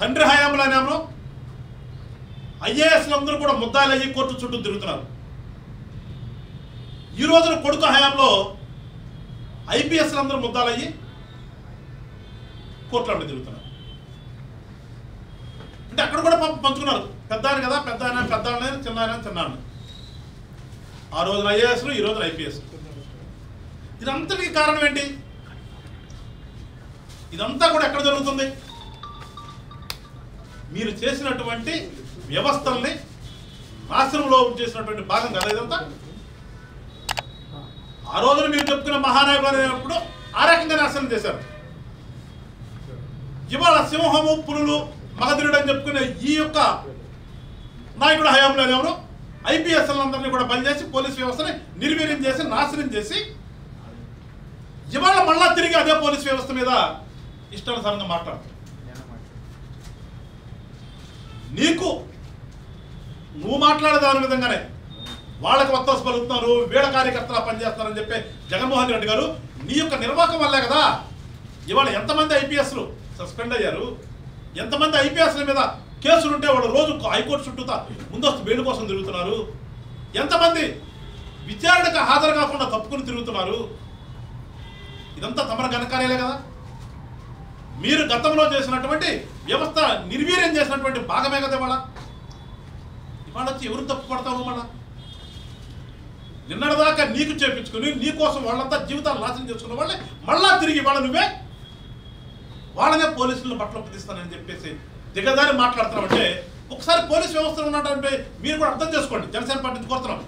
తండ్రి హయాంలోనేమో ఐఏఎస్లందరూ కూడా ముద్దాయిలు అయ్యి కోర్టు చుట్టూ తిరుగుతున్నారు. ఈ రోజున కొడుకు హయాంలో ఐపీఎస్లందరూ ముద్దాలయ్యి కోర్టులో తిరుగుతున్నారు. అంటే అక్కడ కూడా పంచుకున్నారు. పెద్ద ఆయన కదా, పెద్ద ఆయన పెద్ద ఆయన, చిన్న ఆయన చిన్న ఆయన. ఆ రోజున ఐఏఎస్లు, ఈ రోజున ఐపీఎస్. ఇదంతటికి కారణం ఏంటి? ఇదంతా కూడా ఎక్కడ జరుగుతుంది? మీరు చేసినటువంటి వ్యవస్థల్ని నాశనంలో చేసినటువంటి భాగం కదా ఇదంతా. ఆ రోజున మీరు చెప్పుకున్న మహానాయకులు అనేటప్పుడు ఆ రకంగా నాశనం చేశారు. ఇవాళ సింహము, పులులు, మగధీరుడు అని చెప్పుకునే ఈ యొక్క నాయకుడు హయాంలోనేమో ఐపీఎస్లందరినీ కూడా బలి చేసి పోలీస్ వ్యవస్థని నిర్వీర్యం చేసి నాశనం చేసి ఇవాళ మళ్ళా తిరిగి అదే పోలీస్ వ్యవస్థ మీద ఇష్టానుసారంగా మాట్లాడుతారు. నువ్వు మాట్లాడే దాని విధంగానే వాళ్ళకి వత్తాసు పలుకుతున్నారు, వీళ్ళ కార్యకర్తలా పనిచేస్తున్నారని చెప్పే జగన్మోహన్ రెడ్డి గారు నీ యొక్క నిర్వాహకం వల్లే కదా ఇవాళ ఎంతమంది ఐపీఎస్లు సస్పెండ్ అయ్యారు, ఎంతమంది ఐపీఎస్ల మీద కేసులుంటే వాళ్ళు రోజు హైకోర్టు చుట్టూతా ముందస్తు బెయిల్ కోసం తిరుగుతున్నారు, ఎంతమంది విచారణకు హాజరు కాకుండా తప్పుకుని తిరుగుతున్నారు. ఇదంతా తమర ఘనకార్యాలే కదా. మీరు గతంలో చేసినటువంటి వ్యవస్థ నిర్వీర్యం చేసినటువంటి భాగమే కదా. ఇవాళ వచ్చి ఎవరు తప్పు పడతావు? నిన్నటిదాకా నీకు చేపించుకుని నీ కోసం వాళ్ళంతా జీవితాలు నాశనం చేసుకున్న వాళ్ళే మళ్ళా తిరిగి వాళ్ళనే పోలీసులను బట్టలు ఉపదిస్తానని చెప్పేసి దిగదారి మాట్లాడుతున్నామంటే ఒకసారి పోలీస్ వ్యవస్థలో ఉన్నటువంటి మీరు కూడా అర్థం చేసుకోండి. జనసేన పార్టీ కోరుతున్నాం.